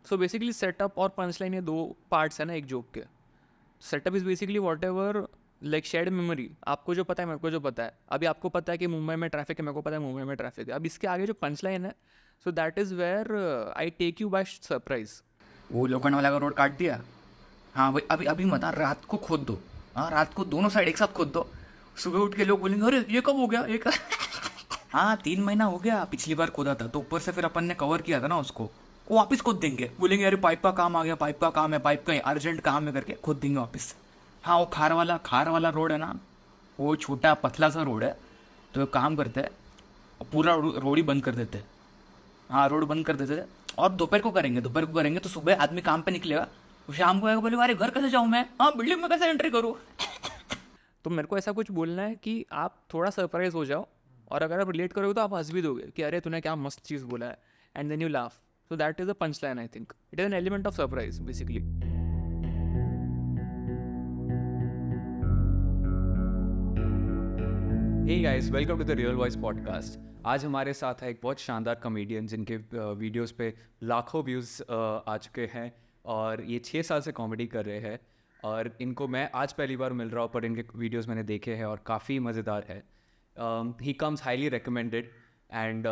So basically setup और पंच line ये दो पार्ट्स है ना एक जोक के. Setup is basically what ever like shared memory. आपको जो पता है मेरे को जो पता है. अभी आपको पता है कि मुंबई में ट्रैफिक है, मेरे को पता है मुंबई में ट्रैफिक है. अब इसके आगे जो पंच लाइन है, so that is where I take you by surprise. वो लोखंड वाला का रोड काट दिया. हाँ भाई, अभी अभी मत, रात को खोद दो. हाँ, रात को दोनों साइड एक साथ खोद दो. सुबह उठ के लोग बोलेंगे अरे ये कब हो गया, ये कब. हाँ, 3 महीना हो गया. पिछली बार खोदा था तो ऊपर से फिर अपन ने कवर किया था ना उसको. वो वापस खोद देंगे. बोलेंगे अरे पाइप का काम आ गया, पाइप का काम है, पाइप का अर्जेंट काम है करके खोद देंगे वापस. हाँ, वो खार वाला रोड है ना, वो छोटा पतला सा रोड है. तो एक काम करते हैं, पूरा रोड ही बंद कर देते हैं. हाँ, रोड बंद कर देते थे. और दोपहर को करेंगे तो सुबह आदमी काम पे निकलेगा, शाम को आएगा बोलेगा अरे घर कैसे जाऊँ मैं, हाँ बिल्डिंग में कैसे एंट्री करूँ. तो मेरे को ऐसा कुछ बोलना है कि आप थोड़ा सरप्राइज हो जाओ, और अगर आप रिलेट करोगे तो आप हंस भी दोगे कि अरे तूने क्या मस्त चीज़ बोला है, and then you laugh. So that is a punch line. I think it is an element of surprise basically. Hey guys, welcome to the real voice podcast. आज हमारे साथ है एक बहुत शानदार कॉमेडियन जिनके वीडियोस पे लाखों व्यूज़ आ चुके हैं, और ये 6 साल से कॉमेडी कर रहे हैं. और इनको मैं आज पहली बार मिल रहा हूँ, पर इनके वीडियोस मैंने देखे हैं और काफ़ी मज़ेदार है. He comes highly recommended. And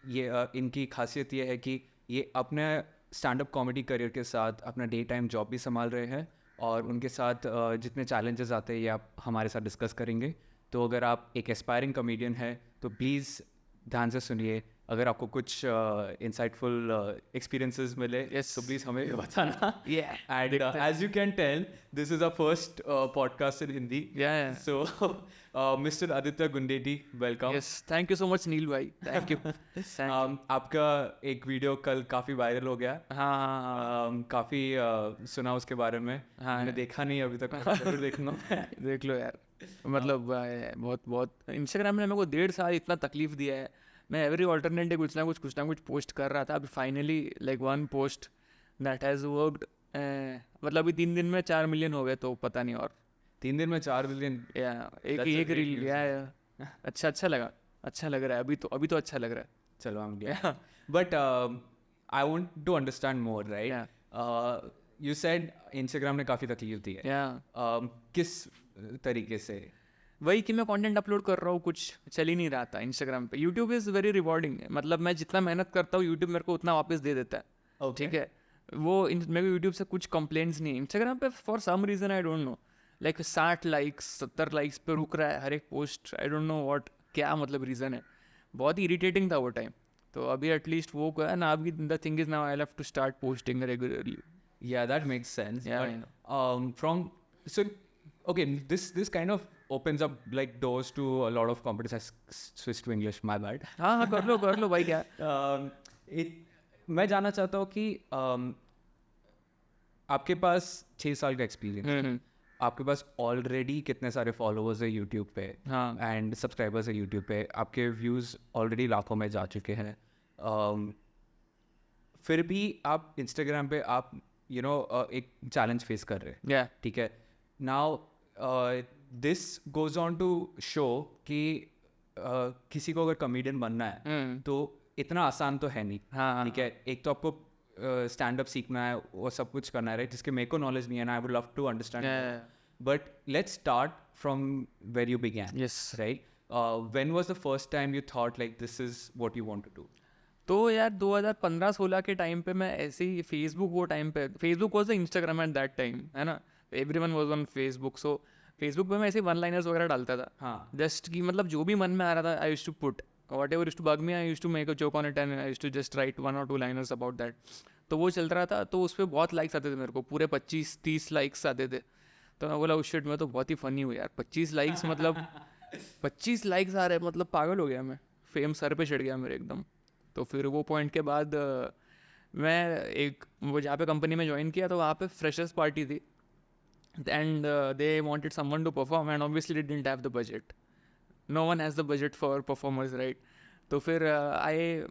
ये इनकी खासियत ये है कि ये अपने स्टैंड अप कॉमेडी करियर के साथ अपना डे टाइम जॉब भी संभाल रहे हैं, और उनके साथ जितने चैलेंजेस आते हैं ये आप हमारे साथ डिस्कस करेंगे. तो अगर आप एक एस्पायरिंग कॉमेडियन है तो प्लीज़ ध्यान से सुनिए. अगर आपको कुछ इंसाइटफुल एक्सपीरियंसेस मिले तो प्लीज़ हमें बताना. And as you can tell, this is a first podcast in Hindi. So mister Aditya Gundeti, welcome. Yes, thank you so much Neel भाई, थैंक यू. आपका एक वीडियो कल काफ़ी वायरल हो गया. हाँ, काफ़ी सुना उसके बारे में. मैंने देखा नहीं अभी तक, जरूर देखूंगा. देख लो यार. मतलब बहुत बहुत इंस्टाग्राम ने मेरे को 1.5 साल इतना तकलीफ दिया है. मैं एवरी ऑल्टरनेट डे कुछ ना कुछ पोस्ट कर रहा था. अभी finally like one post that has worked. मतलब अभी 3 दिन में 4 मिलियन हो गए, तो पता नहीं. और 3 दिन में 4 मिलियन. या एक रील. या अच्छा लग रहा है. अभी तो अच्छा लग रहा है. चलो हम गया. But I want to understand more, right? You said Instagram ने काफ़ी तकलीफ दी है. किस तरीके से? वही कि मैं कंटेंट अपलोड कर रहा हूँ, कुछ चल ही नहीं रहा था इंस्टाग्राम पे. YouTube is very rewarding. मतलब मैं जितना मेहनत करता हूँ यूट्यूब मेरे को उतना वापस दे देता है. ठीक है, वो मेरे को यूट्यूब से कुछ कंप्लेंट्स नहीं है. इंस्टाग्राम पे for some reason I don't know, like 60 likes 70 likes पे रुक रहा है हर एक post. I don't know what, क्या मतलब रीज़न है. बहुत इरिटेटिंग था वो टाइम. तो अभी एटलीस्ट वो क्या ना, अभी the thing is now I have to start posting regularly. Yeah, that makes sense. Yeah, But, so okay, this kind of opens up like doors to a lot of competition. I switched to English, my bad. हाँ कर लो भाई. क्या मैं जानना चाहता हूँ कि आपके पास 6 साल का एक्सपीरियंस, आपके पास ऑलरेडी कितने सारे फॉलोअर्स है यूट्यूब पे, एंड सब्सक्राइबर्स है यूट्यूब पे, आपके व्यूज़ ऑलरेडी लाखों में जा चुके हैं. फिर भी आप इंस्टाग्राम पे आप एक चैलेंज फेस कर रहे हैं. ठीक है, now this goes on to show कि किसी को अगर कॉमेडियन बनना है तो इतना आसान तो है नहीं. ठीक है, एक तो आपको स्टैंड अप सीखना है, वो सब कुछ करना है, राइट? जिसके मेरे को नॉलेज नहीं है ना, I would love to understand. But let's start from where you began. Yes, right. When was the first time you thought like this is what you want to do? तो यार 2015-16 के time पे मैं ऐसे ही फेसबुक, वो time पे Facebook was the Instagram at that time, है ना. Everyone was on Facebook. So Facebook पे मैं ऐसे वन लाइनर्स वगैरह डालता था. हाँ, जस्ट कि मतलब जो भी मन में आ रहा था I used to put whatever used to bug me, I used to make a joke on it and I used to just write 1 or 2 liners about that. तो वो चल रहा था. तो उस पर बहुत लाइक्स आते थे मेरे को, पूरे 25-30 लाइक्स आते थे. तो मैं बोला उस शिट, मैं तो बहुत ही फनी हूँ यार. 25 लाइक्स मतलब 25 लाइक्स आ रहे, मतलब पागल हो गया मैं. फेम सर पे चढ़ गया मेरे एकदम. तो फिर वो पॉइंट के बाद मैं एक वो जहाँ पे कंपनी में ज्वाइन किया, तो वहाँ पे फ्रेशर्स पार्टी थी. And they wanted someone to perform and obviously they didn't have the budget. No one has the budget for performers, right? तो फिर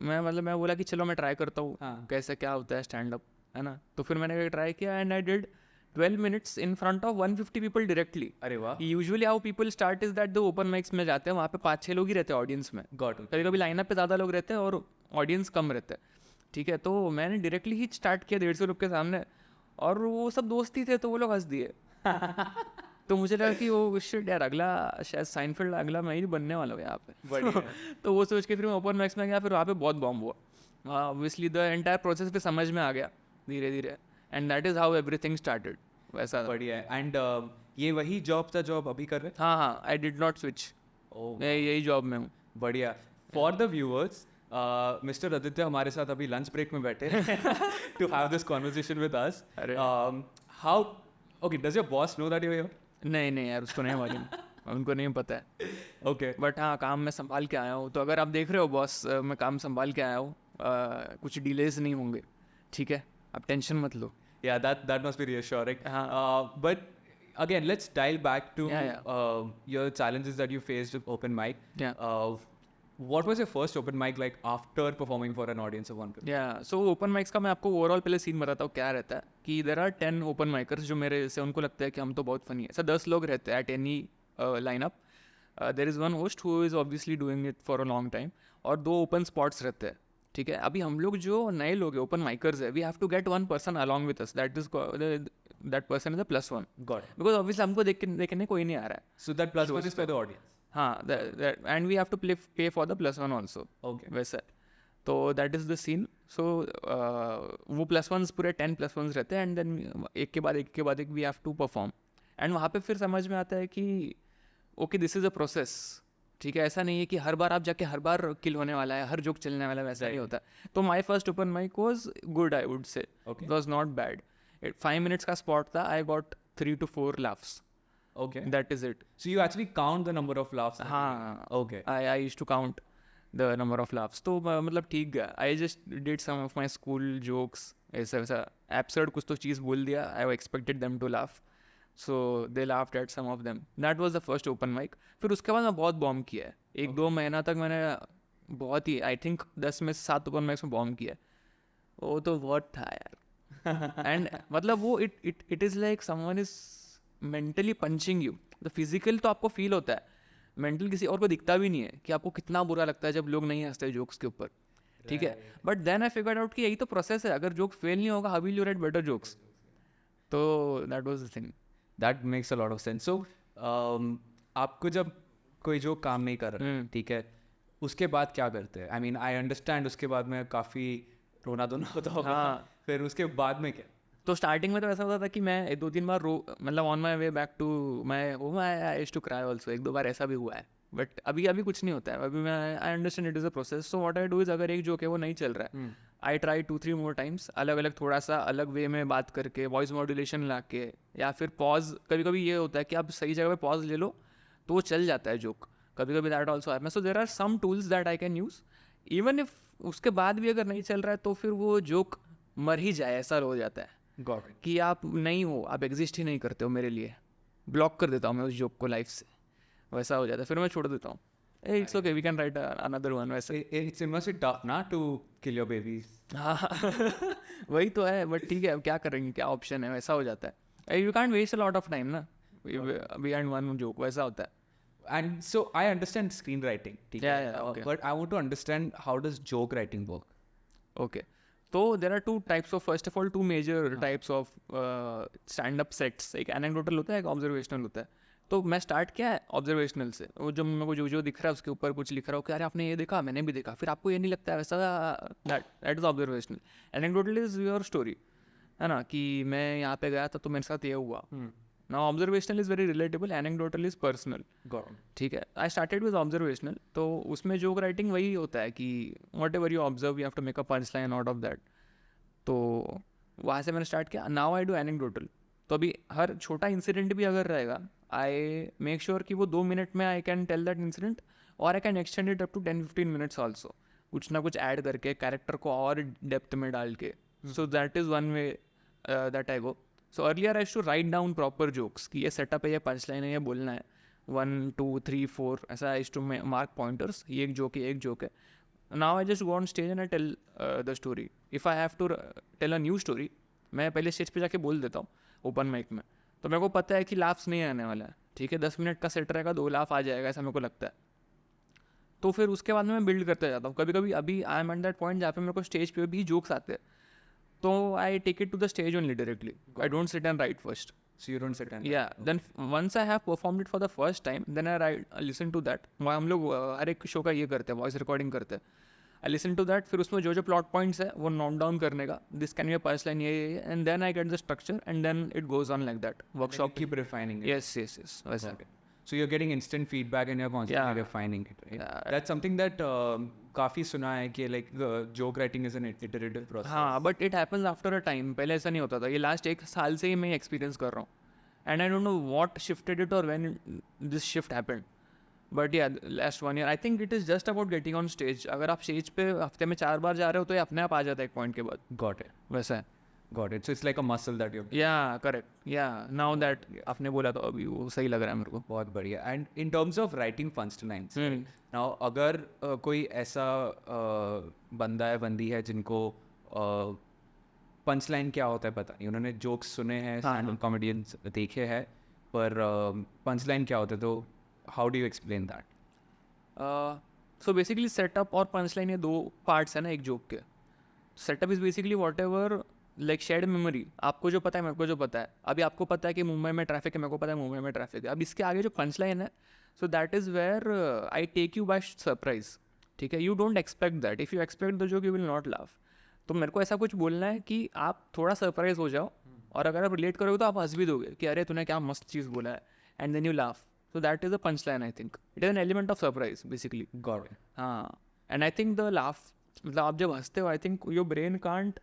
मैं बोला कि चलो मैं ट्राई करता हूँ कैसे क्या होता है स्टैंड अप, है ना. तो फिर मैंने ट्राई किया and I did 12 minutes in front of 150 people directly. अरे वाह. Usually how people start is that the open mics में जाते हैं, वहाँ पे 5-6 लोग ही रहते हैं ऑडियंस में. Got it. कभी कभी लाइनअप पे ज़्यादा लोग रहते हैं और ऑडियंस कम रहते हैं. ठीक है, तो मैंने डायरेक्टली ही स्टार्ट किया 150 लोग के सामने, और वो सब दोस्त ही थे तो वो लोग हंस दिए। तो मुझे लगा कि वो शिट यार, अगला शायद साइनफील्ड, अगला मैं ही बनने वाला हूँ यहाँ पे। तो वो सोच के फिर मैं ओपन मैक्स में गया, फिर वहाँ पे बहुत बॉम्ब हुआ। ऑब्वियसली द एंटायर प्रोसेस पे समझ में आ गया धीरे धीरे, and that is how everything started. वैसा था। बढ़िया है। एंड ये वही जॉब था जो आप अभी कर रहे हाँ हाँ, आई डिड नॉट स्विच, हैं? मैं यही जॉब में हूँ। बढ़िया। For the viewers, mister Aditya हमारे साथ अभी लंच ब्रेक में बैठे to have this conversation with us. अरे। How, okay, does your boss know that you are here? नहीं नहीं यार, उसको नहीं मालूम, उनको नहीं पता है। ओके। बट हाँ, काम मैं संभाल के आया हूँ, तो अगर आप देख रहे हो बॉस, मैं काम संभाल के आया हूँ, कुछ डिलेज नहीं होंगे, ठीक है, आप टेंशन मत लो। Yeah, that must be reassuring. But again, let's dial back to your challenges that you faced with open mic. Yeah. What was your first open mic like after performing for an audience of 150? या so open mics का मैं आपको overall पहले scene बताता हूँ क्या रहता है। कि देर आर 10 ओपन माइकर्स जो मेरे से उनको लगता है कि हम तो बहुत फनी है। ऐसा 10 लोग रहते हैं at any lineup. There is one host who is obviously doing it for a long time, और 2 ओपन स्पॉट्स रहते हैं, ठीक है। अभी हम लोग जो नए लोग हैं, ओपन माइकर्स है, we have to get 1 person along with us, that person is the +1, Got it. Because obviously हमको देखने कोई नहीं आ रहा है। So that plus one is for the audience. हाँ, एंड वी हैव टू पे फॉर द +1 ऑल्सो। Okay. वैसा है। तो दैट इज़ द सीन। सो वो +1s पूरे 10 +1s रहते हैं, एंड देन एक के बाद एक के बाद एक we have to perform. And वहाँ पे फिर समझ में आता है कि okay, this is a process, ठीक है। ऐसा नहीं है कि हर बार आप जाके हर बार किल होने वाला है, हर जोक चलने वाला है, वैसा नहीं होता। तो my first open mic was good, I would say, Okay. Was not bad. 5 minutes का स्पॉट था, I got 3 to 4 laughs, Okay. That is it. So you actually count the number of laughs? हाँ, Okay. I use to count the number of laughs। तो मतलब ठीक गया। I just did some of my school jokes, ऐसा वैसा absurd कुछ तो चीज़ बोल दिया, I expected them to laugh, so they laughed at some of them. That was the first open mic. फिर उसके बाद मैं बहुत बॉम्ब किया है, 1-2 महीना तक मैंने बहुत ही, आई थिंक 10 में से 7 ओपन माइक्स में बॉम्ब किया है। वो तो बहुत था यार। एंड मतलब वो it is like someone is mentally punching you. The physical तो आपको फील होता है, मेंटल किसी और को दिखता भी नहीं है कि आपको कितना बुरा लगता है जब लोग नहीं हंसते जोक्स के ऊपर, ठीक है। But then I figured out कि यही तो प्रोसेस है, अगर जोक फेल नहीं होगा, how will you write better jokes? तो that was the thing. That makes a lot of sense. So आपको जब कोई जो काम नहीं कर रहा, ठीक है, उसके बाद क्या करते हैं? I mean, I understand उसके बाद में काफ़ी रोना धोना होता होगा। हाँ। फिर उसके बाद में क्या? तो स्टार्टिंग में तो ऐसा होता था कि मैं 2-3 बार मतलब on my way back to my home I used to cry also. 1-2 बार ऐसा भी हुआ है, बट अभी कुछ नहीं होता है। अभी मैं I understand it is a process. So what I do is, अगर एक जोक है वो नहीं चल रहा है, आई ट्राई 2-3 मोर टाइम्स, अलग अलग थोड़ा सा अलग वे में बात करके, वॉइस मॉड्यूलेशन ला के, या फिर पॉज। कभी कभी ये होता है कि आप सही जगह पे पॉज ले लो तो वो चल जाता है जोक, कभी कभी that also happens. So there are some tools that I can use, even if उसके बाद भी अगर नहीं चल रहा है तो फिर वो जोक मर ही जाए, ऐसा हो जाता है Got it. कि आप नहीं हो, आप एग्जिस्ट ही नहीं करते हो मेरे लिए, ब्लॉक कर देता हूँ मैं उस जोक को लाइफ से, वैसा हो जाता है। फिर मैं छोड़ देता हूँ, it's okay, we can write another one, वैसे। It must be tough ना to kill your babies. हाँ वही तो है, बट ठीक है, अब क्या करेंगे, क्या ऑप्शन है, वैसा हो जाता है। You can't waste a lot of time ना बिहाइंड वन जोक, वैसा होता है। And so I understand screenwriting, ठीक Yeah, है, yeah, okay. but I want to understand how does joke writing work? Okay, तो there are 2 types of, first of all 2 major types of stand up sets. एक anecdotal होता है, एक observational होता है। तो मैं स्टार्ट किया है ऑब्जर्वेशनल से, वो जो मेरे को जो दिख रहा है उसके ऊपर कुछ लिख रहा हो कि अरे आपने ये देखा, मैंने भी देखा, फिर आपको ये नहीं लगता है वैसा, that is observational. Anecdotal is your story, है ना, कि मैं यहाँ पे गया था तो मेरे साथ ये हुआ। ना observational is very relatable, anecdotal is personal, Got it. ठीक है। आई स्टार्टेड विद ऑब्जर्वेशनल, तो उसमें जोक राइटिंग वही होता है कि whatever you observe you have to make a punch line out of that. तो वहाँ से मैंने स्टार्ट किया। Now I do anecdotal. तो अभी हर छोटा इंसिडेंट भी अगर रहेगा, आई मेक श्योर कि वो 2 मिनट में I can tell that incident, और I can extend it up to 10-15 minutes also, कुछ ना कुछ ऐड करके, कैरेक्टर को और डेप्थ में डाल के। So that is one way that I go. So earlier I to write down proper jokes कि ये सेटअप है, ये पंच लाइन है, ये बोलना है, 1 2 3 4 ऐसा। आई टू मार्क पॉइंटर्स, ये एक जोक है, एक जोक है। Now I just go on stage and I tell the story. If I have to tell a new story, मैं पहले स्टेज पे जाके बोल देता हूँ ओपन माइक में, तो मेरे को पता है कि लाफ्स नहीं आने वाला है, ठीक है। 10 मिनट का सेट रहेगा, 2 लाफ आ जाएगा, ऐसा मेरे को लगता है। तो फिर उसके बाद में मैं बिल्ड करते जाता हूँ. कभी कभी अभी I am at that point जहाँ पे मेरे को स्टेज पे भी जोक्स आते हैं, तो I take it to the stage only directly. I don't sit and write first. So you don't sit and Yeah, then once I have performed it for the first time, then I listen to that. वहाँ हम लोग हर एक show का ये करते हैं, voice recording करते हैं. I listen to that, फिर उसमें जो जो प्लॉट पॉइंट्स है वो नोट डाउन करने का, this can be a punch line, yeah, and then I get the structure and then it goes on like that. Workshop. keep refining it. Yes yes yes वैसा. Okay. So you're getting instant feedback and you're constantly Yeah. refining it, right? Yeah. That's something that काफ़ी सुना है कि like joke writing is an iterative process. हाँ, but it happens after a time. पहले ऐसा नहीं होता था. ये लास्ट एक साल से ही मैं एक्सपीरियंस कर रहा हूँ. And I don't know what shifted it or when this shift happened. But yeah last 1 year I think it is just about getting on stage. अगर आप स्टेज पे हफ्ते में 4 बार जा रहे हो तो ये अपने आप आ जाता है एक पॉइंट के बाद. Got it. वैसा है. Got it. So it's like a muscle that you're. या करेक्ट. या नाउ दैट आपने बोला तो अभी वो सही लग रहा है मेरे को. बहुत बढ़िया. And in terms of writing punchlines, hmm. Now अगर कोई ऐसा बंदा है बंदी है जिनको पंचलाइन क्या होता है पता नहीं, उन्होंने जोक्स सुने हैं, स्टैंड अप कॉमेडियंस देखे हैं, पर पंचलाइन क्या होता है, तो how do you explain that? So basically setup और पंच लाइन ये 2 पार्ट्स है ना एक जोक के. Setup is basically what ever like shared memory. आपको जो पता है मेरे को जो पता है. अभी आपको पता है कि मुंबई में ट्रैफिक है, मेरे को पता है मुंबई में ट्रैफिक है. अब इसके आगे जो पंच लाइन है, so that is where I take you by surprise. ठीक है, you don't expect that. If you expect the joke you will not laugh. तो मेरे को ऐसा कुछ बोलना है कि आप थोड़ा सरप्राइज हो जाओ, और अगर आप रिलेट करोगे तो आप हंस भी दोगे कि अरे तूने क्या मस्त चीज़ बोला है, and then you laugh. So that is a punchline, I think. It is an element of surprise, basically. Got it. हाँ. And I think the laugh, मतलब आप जब हंसते हो, I think your brain can't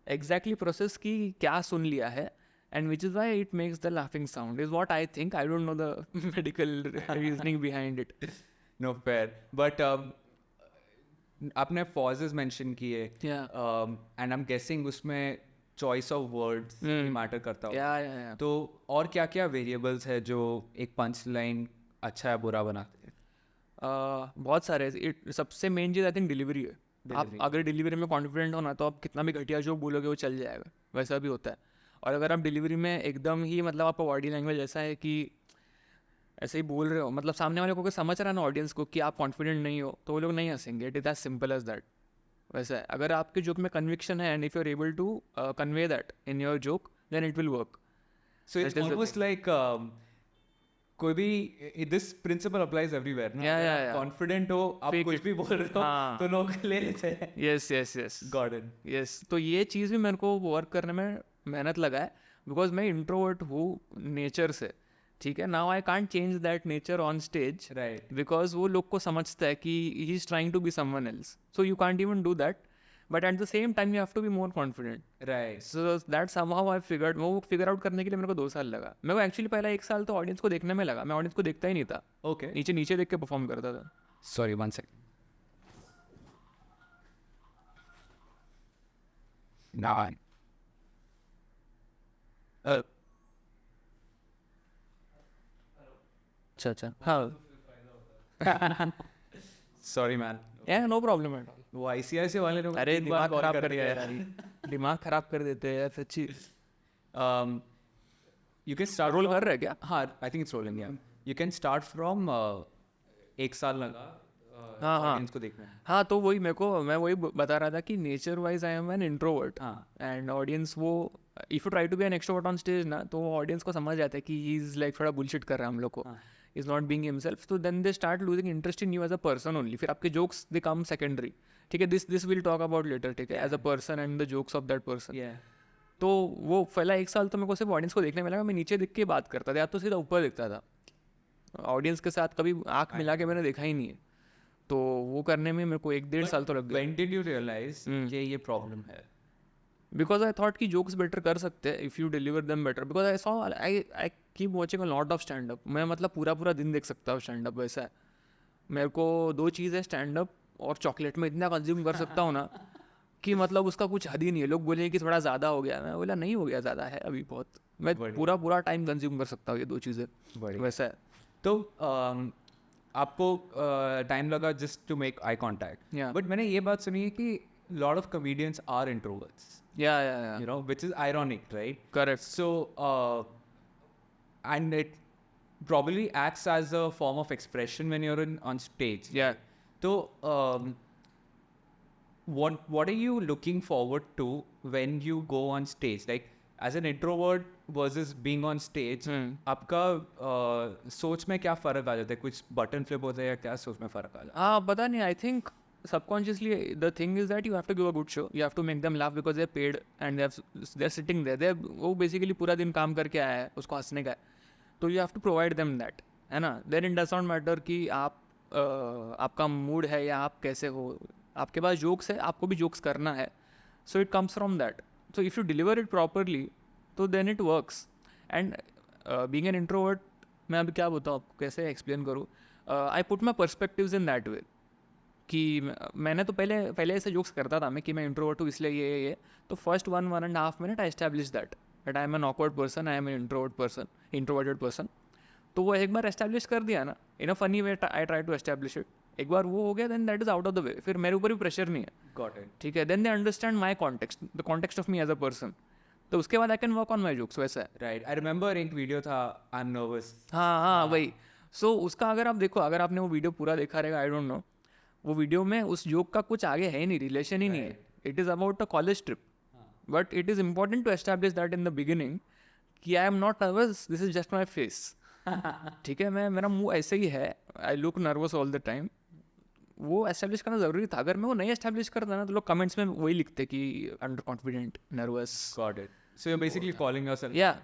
exactly process कि क्या सुन लिया है, and which is why it makes the laughing sound, is what I think. I don't know the medical reasoning behind it. No, fair. But आपने pauses mention किए, Yeah. and I'm guessing उसमें choice of words matter करता होगा. Yeah. तो और क्या क्या variables है जो एक पंच लाइन अच्छा या बुरा बनाते हैं? बहुत सारे. सबसे main cheese I think delivery है. आप अगर डिलीवरी में कॉन्फिडेंट हो ना, तो आप कितना भी घटिया जो बोलोगे वो चल जाएगा. वैसा भी होता है. और अगर आप डिलीवरी में एकदम ही मतलब आपका बॉडी लैंग्वेज ऐसा है कि ऐसे ही बोल रहे हो, मतलब सामने वाले को कोई समझ रहा है ना ऑडियंस को कि आप कॉन्फिडेंट नहीं हो, तो वो लोग नहीं हंसेंगे. It is as simple as that. वैसा है. अगर आपके जोक में कन्विक्शन है, and if you are able to convey that in your joke, then it will work. So it's That is the almost like कोई भी दिस प्रिंसिपल अप्लाइज एवरीवेयर ना. Yeah. Confident हो, आप Fake कुछ it. भी बोल रहे हो, हाँ. तो लोग ले लेते हैं. Yes yes yes. Got it. Yes. तो ये चीज़ भी मेरे को वर्क करने में मेहनत लगा है, बिकॉज मैं इंट्रोवर्ट हूँ नेचर से. ठीक है, now I can't change that nature on stage, Right. Because वो लोग को समझता है कि he is trying to be someone else, so you can't even do that. But at the same time you have to be more confident. Right. So that somehow I figured. वो figure out करने के लिए मेरे को 2 साल लगा. मेरे को एक्चुअली पहला 1 साल तो ऑडियंस को देखने में लगा. मैं ऑडियंस को देखता ही नहीं था. Okay. नीचे नीचे देख के परफॉर्म करता था. Sorry, one second. Nine. अच्छा. हाँ. Sorry, man. Yeah, no problem at all. वो ICICI वाले लोग अरे 3 बार दिमाग call खराब कर कर दिया दिया यार. यार. दिमाग खराब कर देते हैं यार सच्ची. You can start. रोल कर रहे हैं क्या? हाँ, I think it's rolling. Yeah. You can start from 1 साल लगा हाँ. audience को देखने में. हाँ, तो वही मैं वही बता रहा था कि nature wise I am an introvert. हाँ. एंड ऑडियंस वो if you try to be an extrovert on stage ना, तो ऑडियंस को समझ जाता है कि ही इज लाइक थोड़ा बुलशिट कर रहा है हम लोग को, इज नॉट बीइंग हिमसेल्फ. तो then they start losing interest in you as a person only. फिर आपके जोक्स दे कम सेकेंडरी. ठीक है, this will talk about later. ठीक है, as a person and the jokes of that person. Yeah. तो वो पहला 1 साल तो मेरे को सिर्फ ऑडियंस को देखने में लगा. मैं नीचे देख के बात करता था, या तो सीधा ऊपर देखता था. ऑडियंस के साथ कभी आँख मिला के मैंने देखा ही नहीं है. तो वो करने में मेरे को 1-1.5 साल तो लग गया. When did you realize कि ये प्रॉब्लम है? बिकॉज आई थॉट कि जोक्स बेटर कर सकते हैं if you deliver them better. Because I saw I keep watching a lot of stand up. मैं मतलब पूरा दिन देख सकता हूँ स्टैंड अप. वैसा है. मेरे को 2 चीज़ है, स्टैंड अप और चॉकलेट. में इतना कंज्यूम कर सकता हूँ ना कि मतलब उसका कुछ हद ही नहीं है. लोग बोले कि थोड़ा ज़्यादा हो गया. मैं बोला नहीं हो गया, ज़्यादा है अभी बहुत. मैं पूरा टाइम कंज्यूम कर सकता हूँ ये 2 चीज़ें. वैसा है. तो आपको टाइम लगा just to make eye contact. Yeah. But मैंने ये बात सुनी है कि lot of comedians are introverts, या you know, which is ironic, right? Correct. So and it probably acts as a form of expression when you're on stage. या तो what are you looking forward to when you go on stage, like as an introvert versus being on stage? आपका सोच में क्या फ़र्क आ जाता है? कुछ बटन फ्लिप होता है या क्या सोच में फ़र्क आ जाता हाँ पता नहीं, I think subconsciously the thing is that you have to give a good show, you have to make them laugh because they're paid and they're sitting there, they वो basically पूरा दिन काम करके आया है, उसको हंसने का है, तो you have to provide them that, है ना. then it does not matter कि आप आपका मूड है या आप कैसे हो, आपके पास जोक्स है, आपको भी जोक्स करना है, so it comes from that. so if you deliver it properly तो then it works. and being an introvert, मैं अभी क्या बताऊँ आपको, कैसे एक्सप्लेन करूँ, I put my perspectives in that way कि मैंने तो पहले ऐसे जोक्स करता था मैं कि मैं इंट्रोवर्ट हूँ इसलिए ये तो first 1.5 minute I establish that I am an awkward person, I am an introverted person. तो वो एक बार एस्टैब्लिश कर दिया ना in a funny way, I try to establish it, एक बार वो हो गया then that is out of the way, फिर मेरे ऊपर भी प्रेशर नहीं है. Got it. ठीक है, then they understand my context, the context of me as a person, तो उसके बाद I can work on my jokes. वैसा है. Right. I remember एक वीडियो था आई एम नर्वस. हाँ वही. सो उसका अगर आप देखो, अगर आपने वो वीडियो पूरा देखा रहेगा, आई डोंट नो, वो वीडियो में उस जोक का कुछ आगे है नहीं, रिलेशन ही नहीं है. It is about a college trip, but it is important to establish that in the beginning कि I am not nervous, this is just my face. ठीक है, मेरा मुंह ऐसे ही है, I look nervous all the time. वो establish करना ज़रूरी था. अगर मैं वो नहीं एस्टैब्लिश करता ना तो लोग कमेंट्स में वही लिखते कि under confident, nervous. Got it. So you're basically calling yourself. Yeah.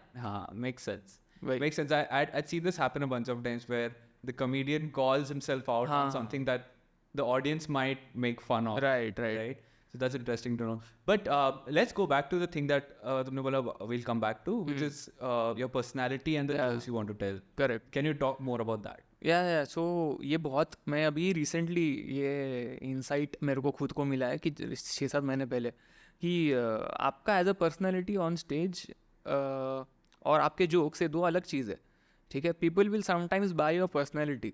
Makes sense. Right. Makes sense. I'd seen this happen a bunch of times where the comedian calls himself out on something that the audience might make fun of. Right. So that's interesting to know. But let's go back to the thing that तुमने बोला we'll come back to, which is your personality and the jokes you want to tell. Correct. Can you talk more about that? या सो ये बहुत, मैं अभी recently ये insight मेरे को खुद को मिला है कि 6-7 महीने पहले कि आपका as a personality on stage और आपके जोक्स, ये दो अलग चीज़ है. ठीक है, people will sometimes buy your personality,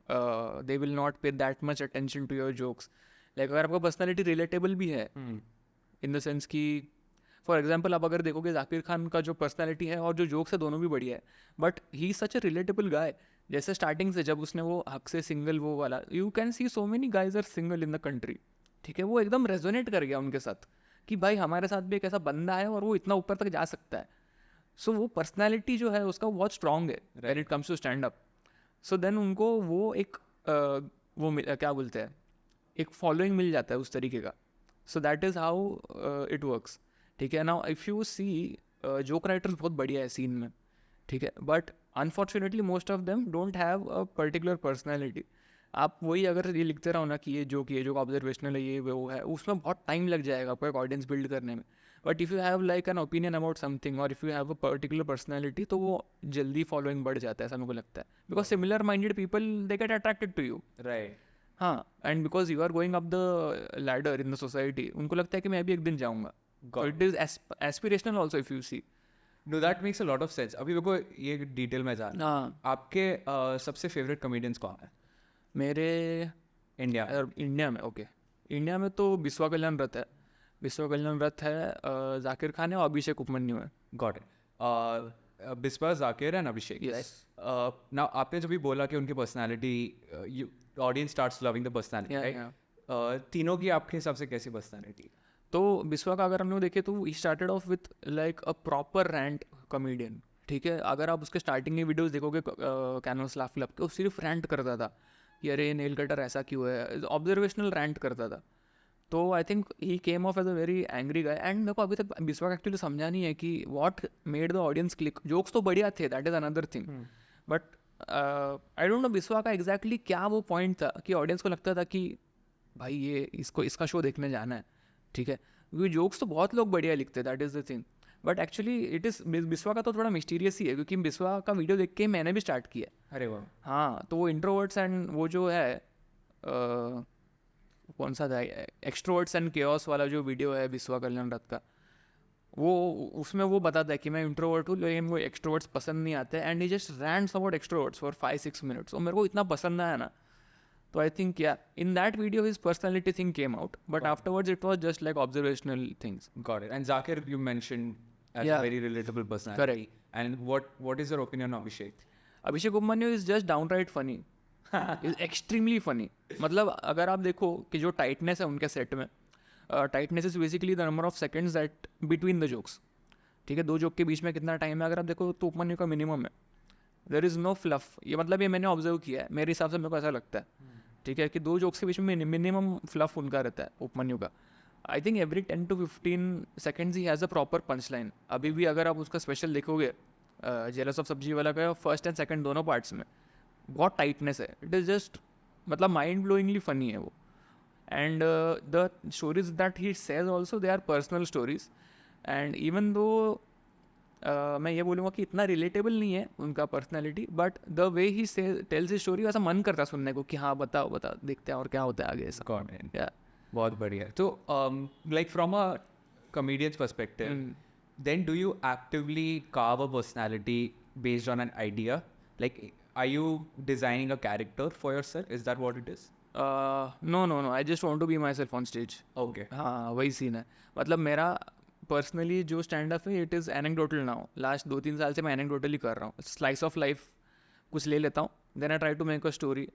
they will not pay that much attention to your jokes. Like अगर आपका पर्सनैलिटी रिलेटेबल भी है इन द सेंस कि फॉर एग्जाम्पल आप अगर देखोगे जाकिर खान का जो पर्सनैलिटी है और जो जोक्स है दोनों भी बढ़िया है, but he such a relatable गाय. जैसे स्टार्टिंग से जब उसने वो हक से सिंगल वो वाला, you can see so many guys are single in the country. ठीक है, वो एकदम रेजोनेट कर गया उनके साथ कि भाई हमारे साथ भी एक ऐसा बंदा है और वो इतना ऊपर तक जा सकता है. सो वो पर्सनैलिटी जो है उसका बहुत स्ट्रांग है when it comes to stand up. So then उनको वो एक क्या बोलते हैं, एक फॉलोइंग मिल जाता है उस तरीके का. So that is how it works. ठीक है, now if you see joke writers बहुत बढ़िया है सीन में. ठीक है, but unfortunately most of them don't have a particular personality. आप वही अगर ये लिखते रहो ना कि ये जो ऑब्जर्वेशनल है, ये वो है, उसमें बहुत टाइम लग जाएगा आपको एक ऑडियंस बिल्ड करने में. But if you have like an opinion about something or if you have a particular personality तो वो जल्दी फॉलोइंग बढ़ जाता है, ऐसा मेरे को लगता है. Because similar minded people they get attracted to you. Right. हाँ, and because you are going up the ladder in the society, उनको लगता है कि मैं भी एक दिन जाऊँगा. It is aspirational also if you see. No, that makes a lot of sense. अभी देखो ये डिटेल में जाना. हाँ, आपके सबसे फेवरेट कॉमेडियंस कौन है मेरे इंडिया? इंडिया में, ओके, इंडिया में तो बिस्वा कल्याण रथ है. जाकिर खान है और अभिषेक उपमन्यु है. Got it. Biswa, Zakir and Abhishek. Yes. Now आपने जब भी बोला कि उनकी personality, audience starts loving the personality, Yeah, right? तीनों की आपके हिसाब से कैसी पर्सनालिटी? तो बिस्वा का अगर हम लोग देखें तो he started off with like a proper rant comedian. ठीक है, अगर आप उसके स्टार्टिंग के वीडियोस देखोगे कैनवस लाफ क्लब के, वो सिर्फ रैंट करता था कि अरे नेल कटर ऐसा क्यों है, ऑब्जर्वेशनल रैंट करता था. तो I think he came off as a very angry guy. And मेरे को अभी तक बिस्वा का एक्चुअली समझा नहीं है कि what made the audience click. Jokes तो बढ़िया थे, that is another thing, but I don't no Biswa का एग्जैक्टली क्या वो पॉइंट था कि ऑडियंस को लगता था कि भाई ये इसका शो देखने जाना है. ठीक है, क्योंकि जोक्स तो बहुत लोग बढ़िया लिखते हैं, that is the thing. But actually it is Biswa का तो थोड़ा मिस्टीरियस ही है, क्योंकि बिस्वा का वीडियो देख के मैंने भी स्टार्ट किया. अरे वाह. हाँ, तो वो इंट्रोवर्ट्स एंड वो जो है कौन सा था, एक्सट्रोवर्ट्स एंड केओस वाला जो वीडियो है बिस्वा कल्याण रथ का, वो उसमें वो बताता है कि मैं इंट्रोवर्ट हूँ लेकिन वो एक्सट्रोवर्ट्स पसंद नहीं आते. And he just rants about extroverts for 5-6 minutes. और मेरे को इतना पसंद आया ना, तो आई थिंक या in that video his personality thing came out, but afterwards it was just like observational things. Got it. And Zakir, you mentioned as Yeah. a very relatable personality. Correct. And what is your opinion on Abhishek? Abhishek Upmanyu is just downright funny. Is extremely funny. मतलब अगर आप देखो कि जो tightness है उनके set में, tightness is basically the number of seconds that between the jokes. ठीक है, दो जोक के बीच में कितना टाइम है अगर आप देखो तो उपमन्यु का मिनिमम है. There is no fluff. ये मतलब ये मैंने ऑब्जर्व किया है, मेरे हिसाब से मेरे को ऐसा लगता है. ठीक है, कि दो जोक्स के बीच में मिनिमम फ्लफ उनका रहता है उपमन्यु का. I think every 10 to 15 seconds he has a proper punch line. अभी भी अगर आप उसका स्पेशल देखोगे जेलस ऑफ सब्जी वाला का, फर्स्ट एंड सेकंड दोनों पार्ट्स में बहुत टाइटनेस है. इट इज़ जस्ट मतलब माइंड ब्लोइंगली फनी है वो. And the stories that he says also they are personal stories. And even though मैं ये बोलूँगा कि इतना रिलेटेबल नहीं है उनका पर्सनैलिटी, बट द वे ही से टेल्स ही स्टोरी ऐसा मन करता है सुनने को कि हाँ बताओ बताओ देखते हैं और क्या होता है आगे ऐसा. Got it. Yeah. बहुत बढ़िया. तो like from a comedian's perspective, then do you actively carve a personality based on an idea? Like, are you designing a character for yourself? Is that what it is? No I just want to be myself on stage. Okay. हाँ वही scene है. मतलब मेरा personally जो stand up है it is anecdotal now. Last 2-3 साल से मैं एनेक्डोटल ही कर रहा हूँ. स्लाइस ऑफ लाइफ कुछ ले लेता हूँ, then I try to make a story.